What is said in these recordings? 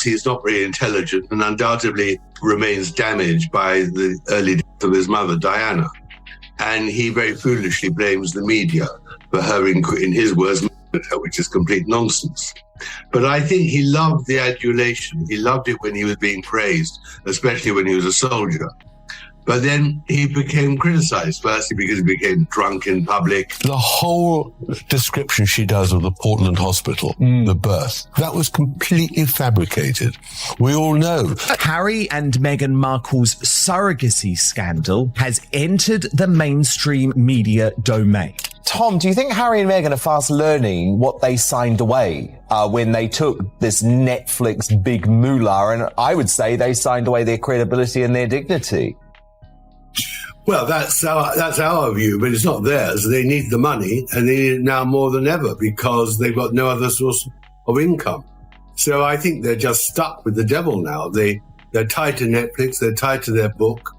works, he's not very intelligent and undoubtedly remains damaged by the early death of his mother, Diana. And he very foolishly blames the media for her, in his words, which is complete nonsense. But I think he loved the adulation. He loved it when he was being praised, especially when he was a soldier. But then he became criticized, firstly because he became drunk in public. The whole description she does of the Portland hospital, the birth, that was completely fabricated. We all know. Harry and Meghan Markle's surrogacy scandal has entered the mainstream media domain. Tom, do you think Harry and Meghan are fast learning what they signed away when they took this Netflix big moolah? And I would say they signed away their credibility and their dignity. Well, that's our view, but it's not theirs. They need the money, and they need it now more than ever because they've got no other source of income. So I think they're just stuck with the devil now. They're tied to Netflix, they're tied to their book,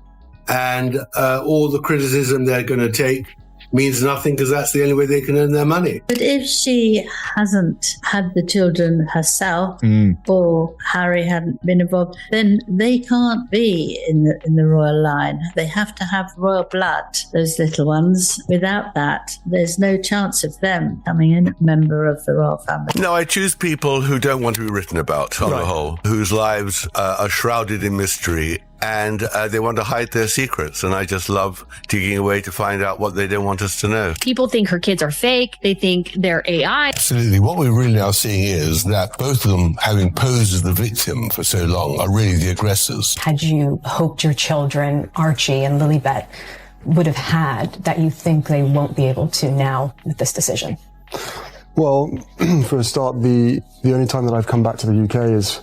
and all the criticism they're going to take means nothing because that's the only way they can earn their money. But if she hasn't had the children herself or Harry hadn't been involved, then they can't be in the royal line. They have to have royal blood, those little ones. Without that, there's no chance of them becoming a member of the royal family. No, I choose people who don't want to be written about on the whole, whose lives are shrouded in mystery. And they want to hide their secrets. And I just love digging away to find out what they don't want us to know. People think her kids are fake. They think they're AI. Absolutely. What we're really now seeing is that both of them, having posed as the victim for so long, are really the aggressors. Had you hoped your children, Archie and Lilibet, would have had that you think they won't be able to now with this decision? Well, for a start, the only time that I've come back to the UK is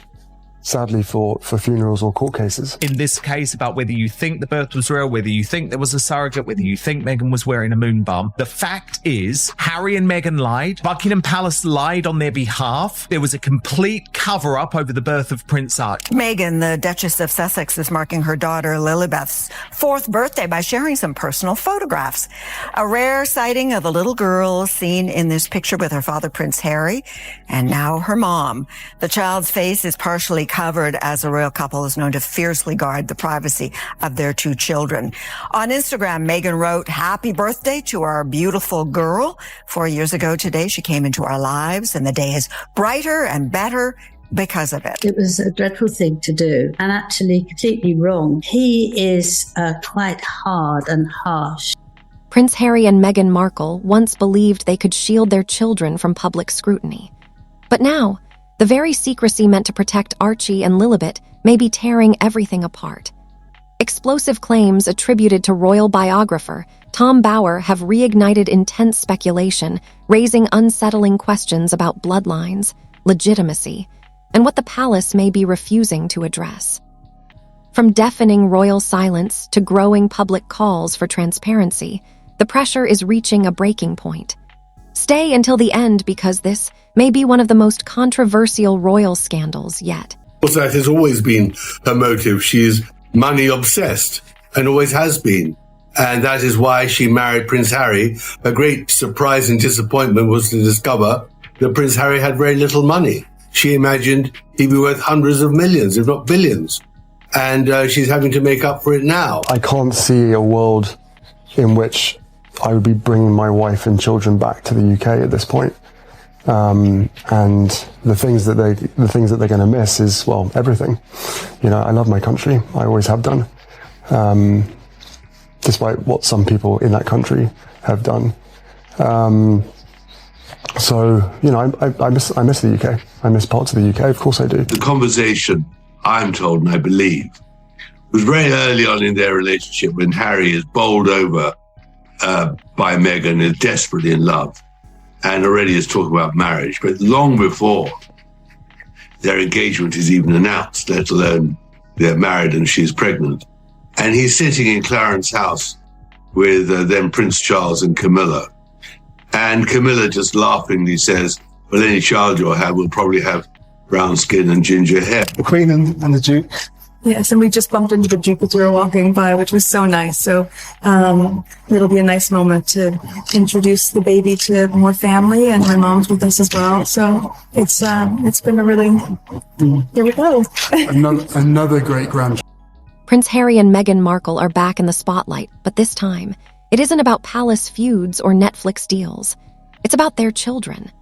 sadly for funerals or court cases. In this case, about whether you think the birth was real, whether you think there was a surrogate, whether you think Meghan was wearing a moon bum, the fact is Harry and Meghan lied. Buckingham Palace lied on their behalf. There was a complete cover-up over the birth of Prince Archie. Meghan, the Duchess of Sussex, is marking her daughter Lilibet's 4th birthday by sharing some personal photographs. A rare sighting of a little girl seen in this picture with her father, Prince Harry, and now her mom. The child's face is partially covered as a royal couple is known to fiercely guard the privacy of their 2 children. On Instagram, Meghan wrote, "Happy birthday to our beautiful girl. 4 years ago today, she came into our lives and the day is brighter and better because of it." It was a dreadful thing to do and actually completely wrong. He is quite hard and harsh. Prince Harry and Meghan Markle once believed they could shield their children from public scrutiny. But now, the very secrecy meant to protect Archie and Lilibet may be tearing everything apart. Explosive claims attributed to royal biographer Tom Bower have reignited intense speculation, raising unsettling questions about bloodlines, legitimacy, and what the palace may be refusing to address. From deafening royal silence to growing public calls for transparency, the pressure is reaching a breaking point. Stay until the end because this may be one of the most controversial royal scandals yet. That has always been her motive. She's money obsessed and always has been. And that is why she married Prince Harry. A great surprise and disappointment was to discover that Prince Harry had very little money. She imagined he'd be worth hundreds of millions, if not billions. And she's having to make up for it now. I can't see a world in which I would be bringing my wife and children back to the UK at this point. And the things that they're going to miss is, well, everything. You know, I love my country. I always have done. Despite what some people in that country have done. So, you know, I miss the UK. I miss parts of the UK. Of course I do. The conversation, I'm told and I believe, was very early on in their relationship when Harry is bowled over by Meghan, is desperately in love, and already is talking about marriage. But long before their engagement is even announced, let alone they're married and she's pregnant. And he's sitting in Clarence's house with then Prince Charles and Camilla. And Camilla just laughingly says, well, any child you'll have will probably have brown skin and ginger hair. The Queen and the Duke Yes, and we just bumped into the Duke as we were walking by, which was so nice. So it'll be a nice moment to introduce the baby to more family, and my mom's with us as well. So it's been a really, here we go. another great grandchild. Prince Harry and Meghan Markle are back in the spotlight, but this time, it isn't about palace feuds or Netflix deals. It's about their children.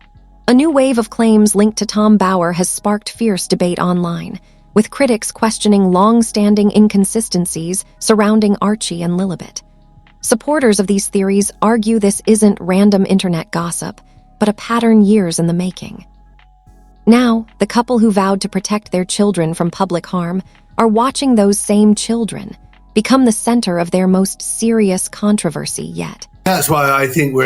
A new wave of claims linked to Tom Bower has sparked fierce debate online, with critics questioning long-standing inconsistencies surrounding Archie and Lilibet. Supporters of these theories argue this isn't random internet gossip, but a pattern years in the making. Now, the couple who vowed to protect their children from public harm are watching those same children become the center of their most serious controversy yet. That's why I think,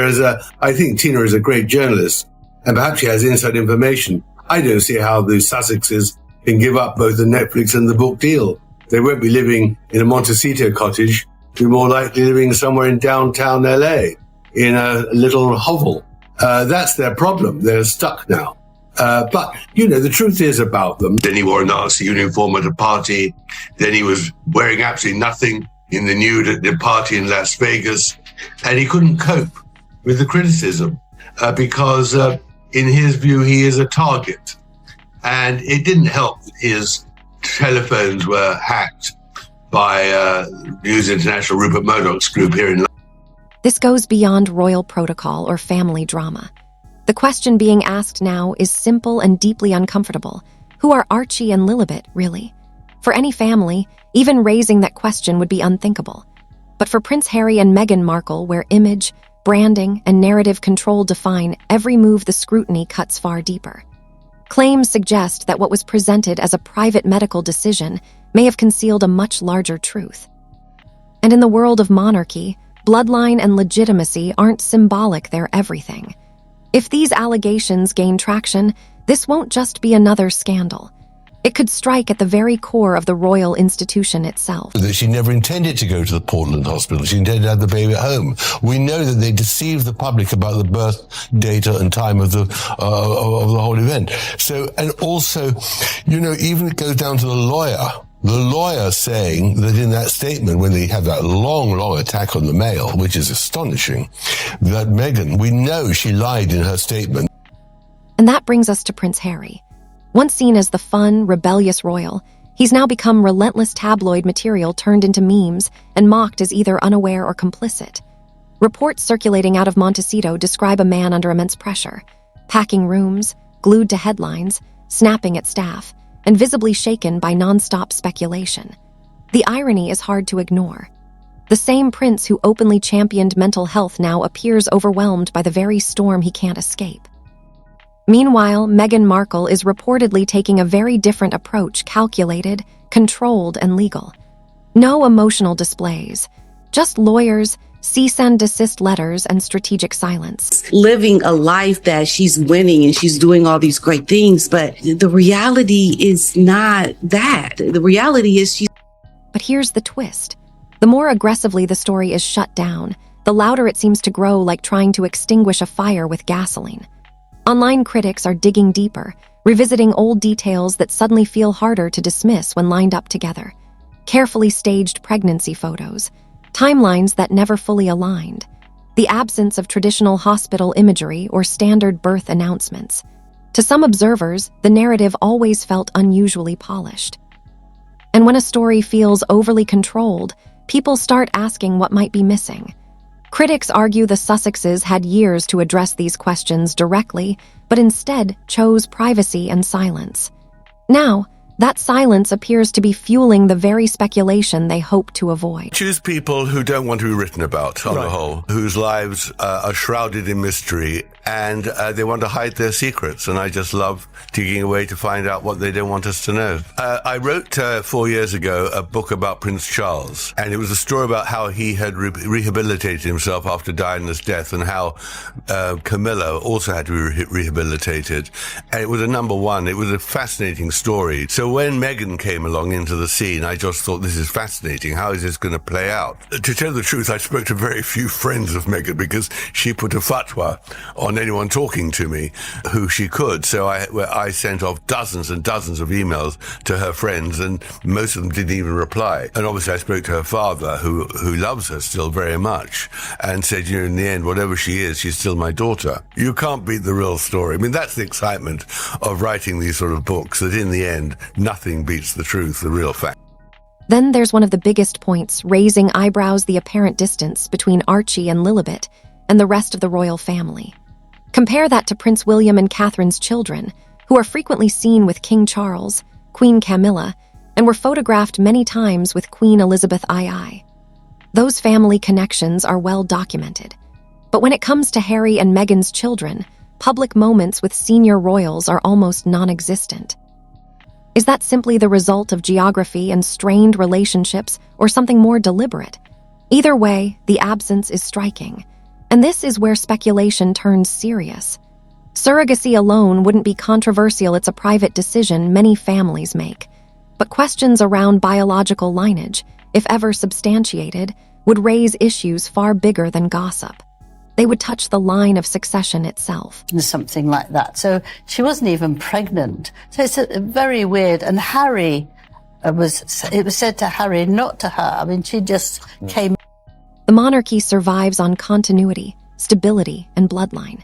I think Tina is a great journalist, and perhaps she has inside information. I don't see how the Sussexes can give up both the Netflix and the book deal. They won't be living in a Montecito cottage. They're more likely living somewhere in downtown LA, in a little hovel. That's their problem. They're stuck now. But, the truth is about them. Then he wore a Nazi uniform at a party. Then he was wearing absolutely nothing in the nude at the party in Las Vegas. And he couldn't cope with the criticism because, in his view, he is a target. And it didn't help that his telephones were hacked by News International Rupert Murdoch's group here in London. This goes beyond royal protocol or family drama. The question being asked now is simple and deeply uncomfortable. Who are Archie and Lilibet, really? For any family, even raising that question would be unthinkable. But for Prince Harry and Meghan Markle, where image, branding, and narrative control define every move, the scrutiny cuts far deeper. Claims suggest that what was presented as a private medical decision may have concealed a much larger truth. And in the world of monarchy, bloodline and legitimacy aren't symbolic, they're everything. If these allegations gain traction, this won't just be another scandal. It could strike at the very core of the royal institution itself. That she never intended to go to the Portland hospital. She intended to have the baby at home. We know that they deceived the public about the birth data and time of the whole event. So, and also, even it goes down to the lawyer. The lawyer saying that in that statement, when they have that long attack on the Mail, which is astonishing, that Meghan, we know she lied in her statement. And that brings us to Prince Harry. Once seen as the fun, rebellious royal, he's now become relentless tabloid material turned into memes and mocked as either unaware or complicit. Reports circulating out of Montecito describe a man under immense pressure, packing rooms, glued to headlines, snapping at staff, and visibly shaken by non-stop speculation. The irony is hard to ignore. The same prince who openly championed mental health now appears overwhelmed by the very storm he can't escape. Meanwhile, Meghan Markle is reportedly taking a very different approach, calculated, controlled, and legal. No emotional displays, just lawyers, cease and desist letters, and strategic silence. Living a life that she's winning and she's doing all these great things, but the reality is not that. The reality is she's... But here's the twist. The more aggressively the story is shut down, the louder it seems to grow, like trying to extinguish a fire with gasoline. Online critics are digging deeper, revisiting old details that suddenly feel harder to dismiss when lined up together. Carefully staged pregnancy photos, timelines that never fully aligned, the absence of traditional hospital imagery or standard birth announcements. To some observers, the narrative always felt unusually polished. And when a story feels overly controlled, people start asking what might be missing. Critics argue the Sussexes had years to address these questions directly, but instead chose privacy and silence. Now, that silence appears to be fueling the very speculation they hope to avoid. Choose people who don't want to be written about on the whole, whose lives are shrouded in mystery, and they want to hide their secrets. And I just love digging away to find out what they don't want us to know. I wrote 4 years ago a book about Prince Charles, and it was a story about how he had rehabilitated himself after Diana's death, and how Camilla also had to be rehabilitated. And it was a #1. It was a fascinating story. So So when Meghan came along into the scene, I just thought, this is fascinating. How is this going to play out? To tell the truth, I spoke to very few friends of Meghan because she put a fatwa on anyone talking to me who she could. So I sent off dozens and dozens of emails to her friends, and most of them didn't even reply. And obviously I spoke to her father, who loves her still very much, and said, in the end, whatever she is, she's still my daughter. You can't beat the real story. I mean, that's the excitement of writing these sort of books, that in the end, nothing beats the truth, the real fact. Then there's one of the biggest points, raising eyebrows: the apparent distance between Archie and Lilibet and the rest of the royal family. Compare that to Prince William and Catherine's children, who are frequently seen with King Charles, Queen Camilla, and were photographed many times with Queen Elizabeth II. Those family connections are well documented. But when it comes to Harry and Meghan's children, public moments with senior royals are almost non-existent. Is that simply the result of geography and strained relationships, or something more deliberate? Either way, the absence is striking. And this is where speculation turns serious. Surrogacy alone wouldn't be controversial. It's a private decision many families make. But questions around biological lineage, if ever substantiated, would raise issues far bigger than gossip. They would touch the line of succession itself. Something like that. So she wasn't even pregnant. So it's very weird. And Harry, it was said to Harry, not to her. I mean, she just came. The monarchy survives on continuity, stability, and bloodline.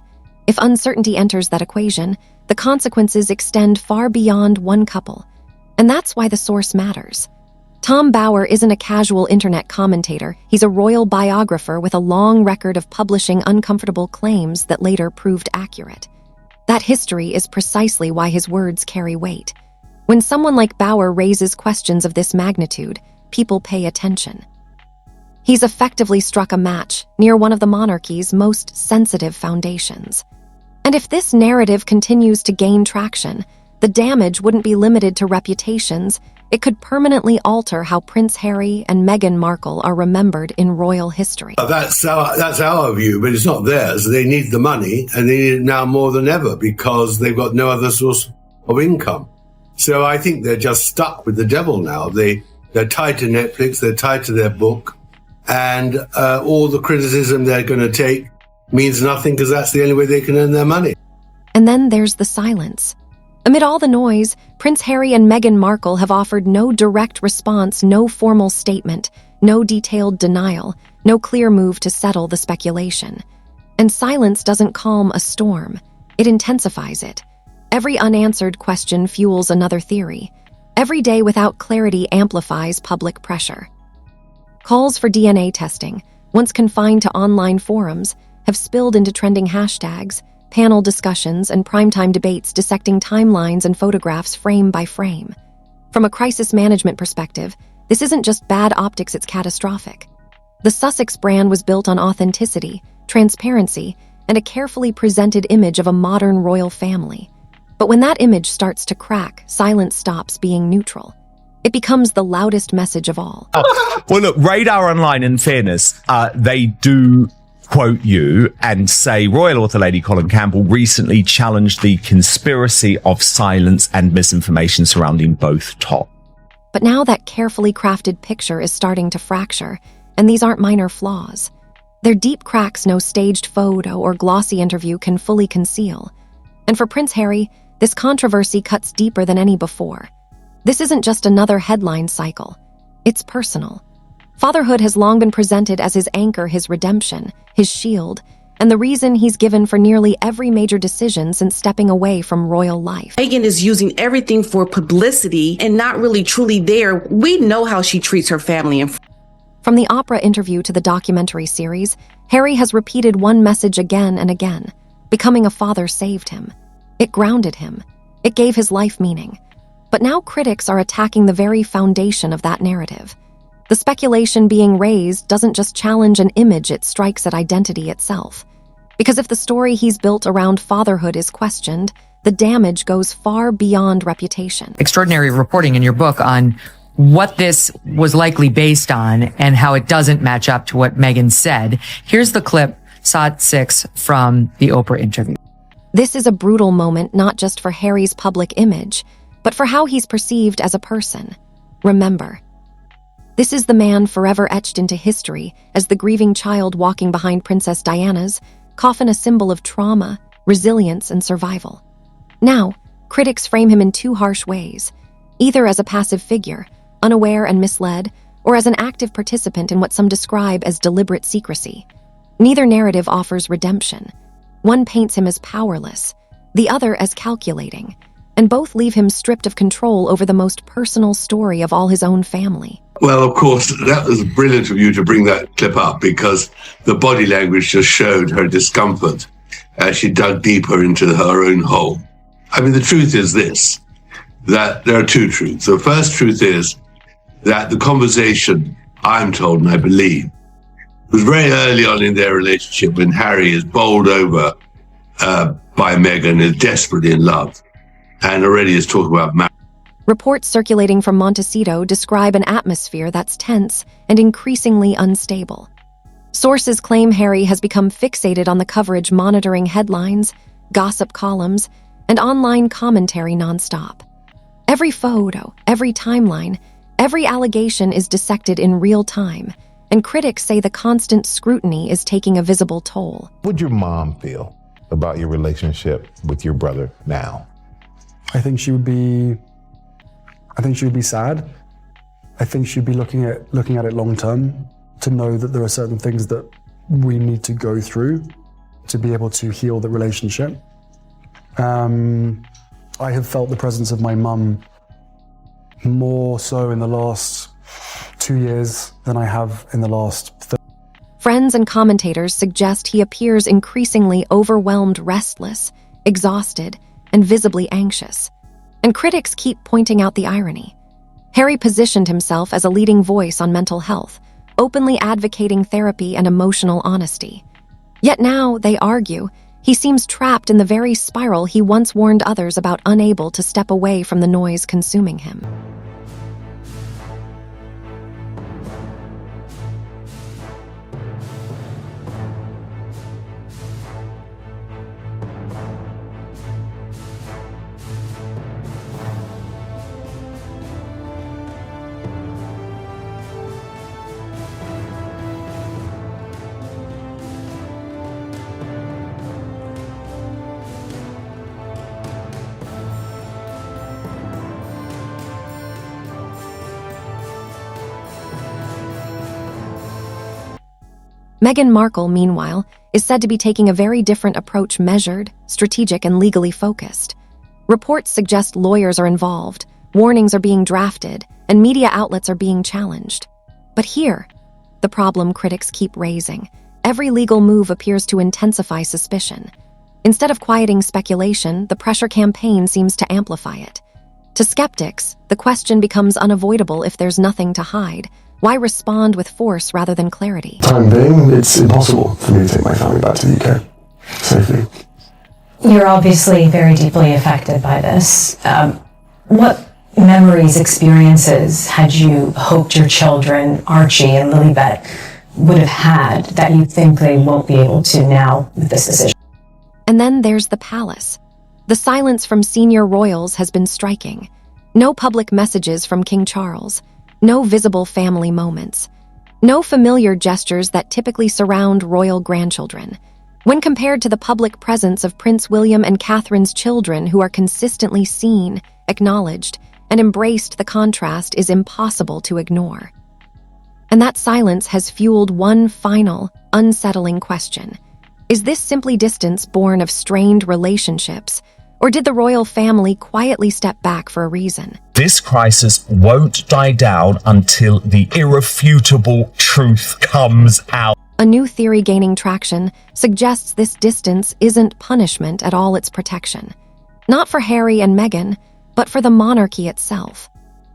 If uncertainty enters that equation, the consequences extend far beyond one couple. And that's why the source matters. Tom Bower isn't a casual internet commentator. He's a royal biographer with a long record of publishing uncomfortable claims that later proved accurate. That history is precisely why his words carry weight. When someone like Bower raises questions of this magnitude, people pay attention. He's effectively struck a match near one of the monarchy's most sensitive foundations. And if this narrative continues to gain traction, the damage wouldn't be limited to reputations. It could permanently alter how Prince Harry and Meghan Markle are remembered in royal history. That's our view, but it's not theirs. They need the money, and they need it now more than ever because they've got no other source of income. So I think they're just stuck with the devil now. They're tied to Netflix, they're tied to their book, and all the criticism they're going to take means nothing because that's the only way they can earn their money. And then there's the silence. Amid all the noise, Prince Harry and Meghan Markle have offered no direct response, no formal statement, no detailed denial, no clear move to settle the speculation. And silence doesn't calm a storm. It intensifies it. Every unanswered question fuels another theory. Every day without clarity amplifies public pressure. Calls for DNA testing, once confined to online forums, have spilled into trending hashtags, panel discussions, and primetime debates dissecting timelines and photographs frame by frame. From a crisis management perspective, this isn't just bad optics, it's catastrophic. The Sussex brand was built on authenticity, transparency, and a carefully presented image of a modern royal family. But when that image starts to crack, silence stops being neutral. It becomes the loudest message of all. Well, look, Radar Online, in fairness, they do quote you and say Royal Author Lady Colin Campbell recently challenged the conspiracy of silence and misinformation surrounding both top. But now that carefully crafted picture is starting to fracture, and these aren't minor flaws. They're deep cracks no staged photo or glossy interview can fully conceal. And for Prince Harry, this controversy cuts deeper than any before. This isn't just another headline cycle. It's personal. Fatherhood has long been presented as his anchor, his redemption, his shield, and the reason he's given for nearly every major decision since stepping away from royal life. Meghan is using everything for publicity and not really truly there. We know how she treats her family. From the Oprah interview to the documentary series, Harry has repeated one message again and again. Becoming a father saved him. It grounded him. It gave his life meaning. But now critics are attacking the very foundation of that narrative. The speculation being raised doesn't just challenge an image, it strikes at identity itself. Because if the story he's built around fatherhood is questioned, the damage goes far beyond reputation. Extraordinary reporting in your book on what this was likely based on and how it doesn't match up to what Meghan said. Here's the clip, Sussexes, from the Oprah interview. This is a brutal moment not just for Harry's public image. but for how he's perceived as a person. Remember, this is the man forever etched into history as the grieving child walking behind Princess Diana's coffin, a symbol of trauma, resilience, and survival. Now, critics frame him in two harsh ways, either as a passive figure, unaware and misled, or as an active participant in what some describe as deliberate secrecy. Neither narrative offers redemption. One paints him as powerless, the other as calculating, and both leave him stripped of control over the most personal story of all his own family. Well, of course, that was brilliant of you to bring that clip up, because the body language just showed her discomfort as she dug deeper into her own hole. I mean, the truth is this, that there are two truths. The first truth is that the conversation, I'm told and I believe, was very early on in their relationship when Harry is bowled over by Meghan, is desperately in love, and already is talking about marriage. Reports circulating from Montecito describe an atmosphere that's tense and increasingly unstable. Sources claim Harry has become fixated on the coverage, monitoring headlines, gossip columns, and online commentary nonstop. Every photo, every timeline, every allegation is dissected in real time, and critics say the constant scrutiny is taking a visible toll. What would your mom feel about your relationship with your brother now? I think she would be sad. I think she'd be looking at it long term, to know that there are certain things that we need to go through to be able to heal the relationship. I have felt the presence of my mum more so in the last 2 years than I have in the last 30. Friends and commentators suggest he appears increasingly overwhelmed, restless, exhausted, and visibly anxious. And critics keep pointing out the irony. Harry positioned himself as a leading voice on mental health, openly advocating therapy and emotional honesty. Yet now, they argue, he seems trapped in the very spiral he once warned others about, unable to step away from the noise consuming him. Meghan Markle, meanwhile, is said to be taking a very different approach, measured, strategic, and legally focused. Reports suggest lawyers are involved, warnings are being drafted, and media outlets are being challenged. But here, the problem critics keep raising. Every legal move appears to intensify suspicion. Instead of quieting speculation, the pressure campaign seems to amplify it. To skeptics, the question becomes unavoidable: if there's nothing to hide, why respond with force rather than clarity? Time being, it's impossible for me to take my family back to the UK safely. You're obviously very deeply affected by this. What memories, experiences had you hoped your children, Archie and Lilibet, would have had that you think they won't be able to now with this decision? And then there's the palace. The silence from senior royals has been striking. No public messages from King Charles. No visible family moments. No familiar gestures that typically surround royal grandchildren. When compared to the public presence of Prince William and Catherine's children, who are consistently seen, acknowledged, and embraced, the contrast is impossible to ignore. And that silence has fueled one final, unsettling question. Is this simply distance born of strained relationships, or did the royal family quietly step back for a reason? This crisis won't die down until the irrefutable truth comes out. A new theory gaining traction suggests this distance isn't punishment at all, it's protection. Not for Harry and Meghan, but for the monarchy itself.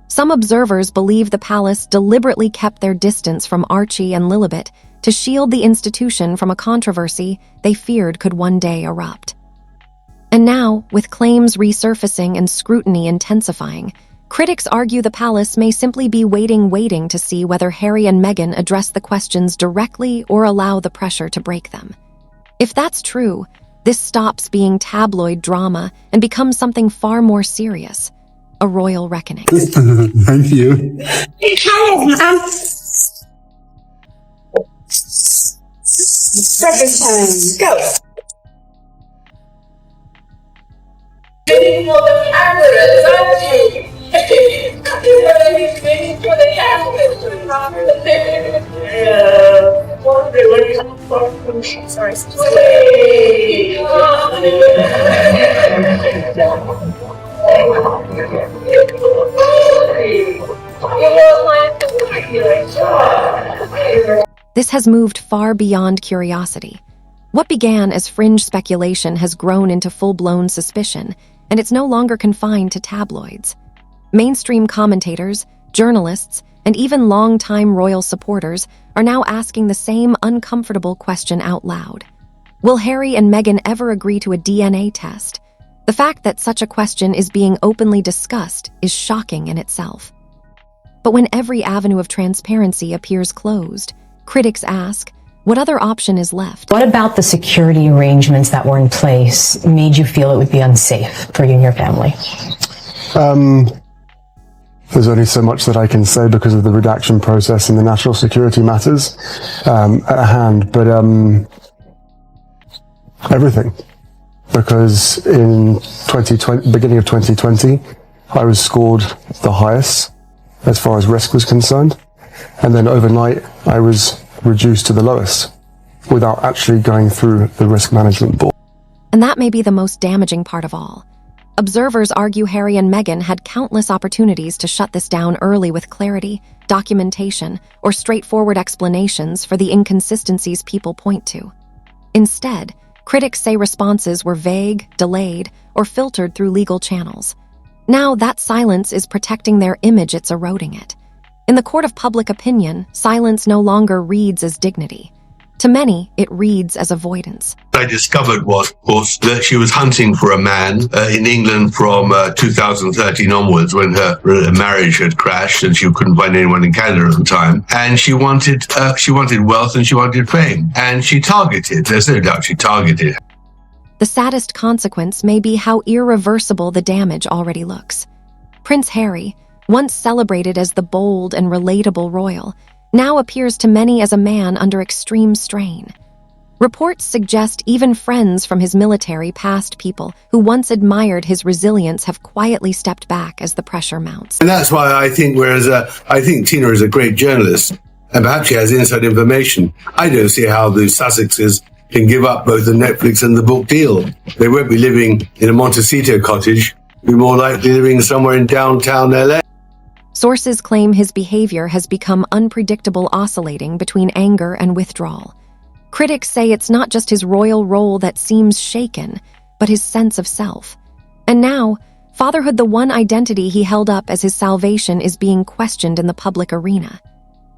Some observers believe the palace deliberately kept their distance from Archie and Lilibet to shield the institution from a controversy they feared could one day erupt. And now, with claims resurfacing and scrutiny intensifying, critics argue the palace may simply be waiting to see whether Harry and Meghan address the questions directly or allow the pressure to break them. If that's true, this stops being tabloid drama and becomes something far more serious. a royal reckoning. Thank you. Breakfast time. Go. Waiting for the cameras, aren't you? Waiting for the cameras. Sorry. This has moved far beyond curiosity. What began as fringe speculation has grown into full-blown suspicion, and it's no longer confined to tabloids. Mainstream commentators, journalists, and even long-time royal supporters are now asking the same uncomfortable question out loud. Will Harry and Meghan ever agree to a DNA test? The fact that such a question is being openly discussed is shocking in itself. But when every avenue of transparency appears closed, critics ask, what other option is left? What about the security arrangements that were in place made you feel it would be unsafe for you and your family? There's only so much that I can say because of the redaction process and the national security matters at hand, but everything. Because in beginning of 2020, I was scored the highest as far as risk was concerned, and then overnight I was reduced to the lowest without actually going through the risk management board. And that may be the most damaging part of all. Observers argue Harry and Meghan had countless opportunities to shut this down early with clarity, documentation, or straightforward explanations for the inconsistencies people point to. Instead, critics say responses were vague, delayed, or filtered through legal channels. Now that silence is protecting their image, it's eroding it. In the court of public opinion, silence no longer reads as dignity. To many, it reads as avoidance. I discovered was, of course, that she was hunting for a man in England from 2013 onwards, when her marriage had crashed and she couldn't find anyone in Canada at the time. And she wanted wealth and she wanted fame. And she targeted, there's no doubt she targeted. The saddest consequence may be how irreversible the damage already looks. Prince Harry, once celebrated as the bold and relatable royal, now appears to many as a man under extreme strain. Reports suggest even friends from his military past people who once admired his resilience have quietly stepped back as the pressure mounts. And that's why I think, I think Tina is a great journalist, and perhaps she has inside information. I don't see how the Sussexes can give up both the Netflix and the book deal. They won't be living in a Montecito cottage, be more likely living somewhere in downtown LA. Sources claim his behavior has become unpredictable, oscillating between anger and withdrawal. Critics say it's not just his royal role that seems shaken, but his sense of self. And now, fatherhood, the one identity he held up as his salvation, is being questioned in the public arena.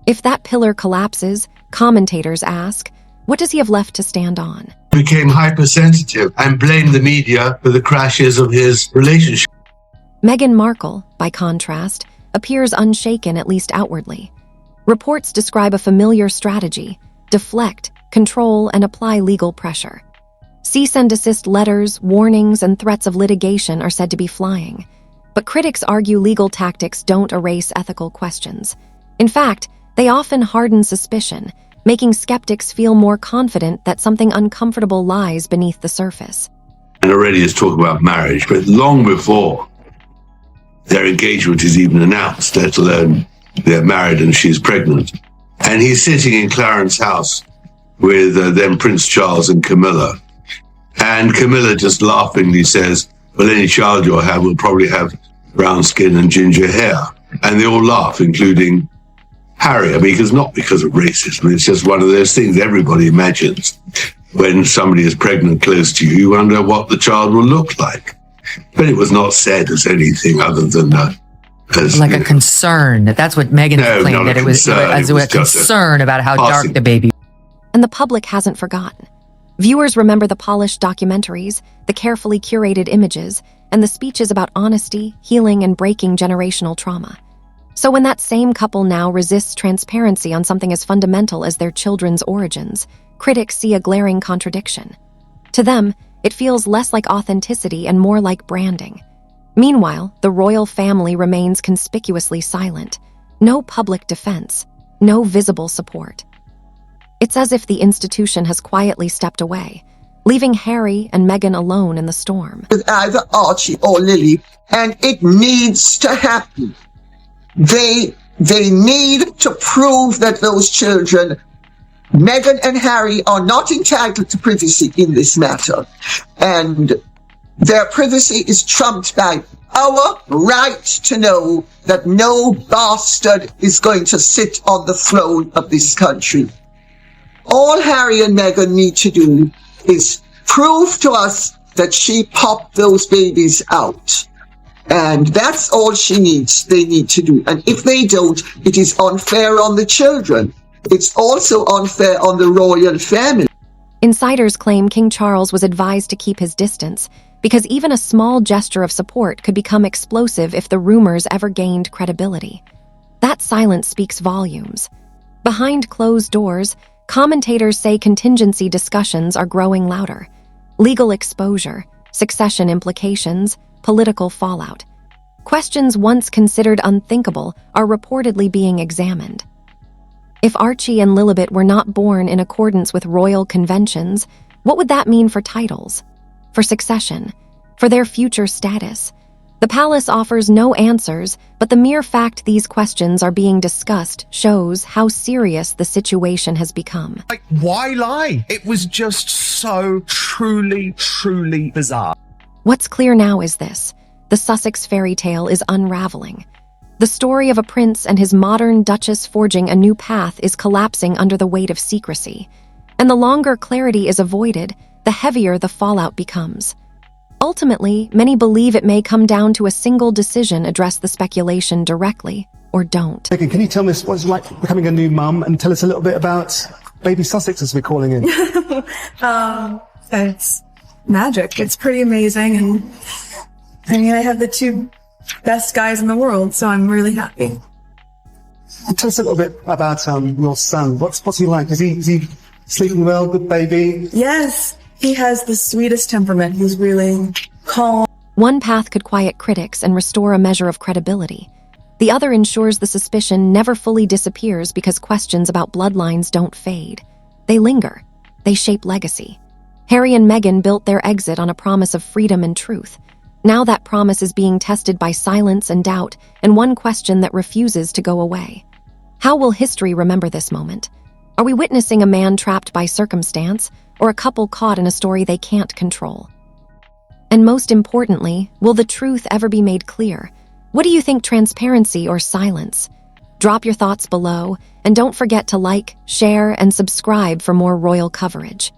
If that pillar collapses, commentators ask, what does he have left to stand on? He became hypersensitive and blamed the media for the crashes of his relationship. Meghan Markle, by contrast, appears unshaken, at least outwardly. Reports describe a familiar strategy: deflect, control, and apply legal pressure. Cease and desist letters, warnings, and threats of litigation are said to be flying. But critics argue legal tactics don't erase ethical questions. In fact, they often harden suspicion, making skeptics feel more confident that something uncomfortable lies beneath the surface. And already is talking about marriage, but long before their engagement is even announced, let alone they're married and she's pregnant. And he's sitting in Clarence's house with then Prince Charles and Camilla. And Camilla just laughingly says, well, any child you'll have will probably have brown skin and ginger hair. And they all laugh, including Harry. I mean, it's not because of racism. It's just one of those things everybody imagines. When somebody is pregnant close to you, you wonder what the child will look like. But it was not said as anything other than a concern. That's what Meghan claimed, that it was a concern about how dark the baby. And the public hasn't forgotten. Viewers remember the polished documentaries, the carefully curated images, and the speeches about honesty, healing, and breaking generational trauma. So when that same couple now resists transparency on something as fundamental as their children's origins, critics see a glaring contradiction. To them, it feels less like authenticity and more like branding. Meanwhile, the royal family remains conspicuously silent. No public defense, no visible support. It's as if the institution has quietly stepped away, leaving Harry and Meghan alone in the storm. With either Archie or Lily, and it needs to happen. They need to prove that those children, Meghan and Harry, are not entitled to privacy in this matter. And their privacy is trumped by our right to know that no bastard is going to sit on the throne of this country. All Harry and Meghan need to do is prove to us that she popped those babies out. And that's all they need to do. And if they don't, it is unfair on the children. It's also unfair on the royal family. Insiders claim King Charles was advised to keep his distance because even a small gesture of support could become explosive if the rumors ever gained credibility. That silence speaks volumes. Behind closed doors, commentators say contingency discussions are growing louder. Legal exposure, succession implications, political fallout. Questions once considered unthinkable are reportedly being examined. If Archie and Lilibet were not born in accordance with royal conventions, what would that mean for titles, for succession, for their future status? The palace offers no answers, but the mere fact these questions are being discussed shows how serious the situation has become. Like, why lie? It was just so truly bizarre. What's clear now is this: the Sussex fairy tale is unraveling. The story of a prince and his modern duchess forging a new path is collapsing under the weight of secrecy. And the longer clarity is avoided, the heavier the fallout becomes. Ultimately, many believe it may come down to a single decision: address the speculation directly or don't. Meghan, can you tell us what it's like becoming a new mum and tell us a little bit about baby Sussex, as we're calling it? It's magic. It's pretty amazing. And I mean, I have the two best guys in the world, so I'm really happy. Tell us a little bit about your son. What's he like? Is he sleeping well? Good baby? Yes, he has the sweetest temperament. He's really calm. One path could quiet critics and restore a measure of credibility. The other ensures the suspicion never fully disappears because questions about bloodlines don't fade. They linger. They shape legacy. Harry and Meghan built their exit on a promise of freedom and truth. Now that promise is being tested by silence and doubt, and one question that refuses to go away. How will history remember this moment? Are we witnessing a man trapped by circumstance, or a couple caught in a story they can't control? And most importantly, will the truth ever be made clear? What do you think, transparency or silence? Drop your thoughts below, and don't forget to like, share, and subscribe for more royal coverage.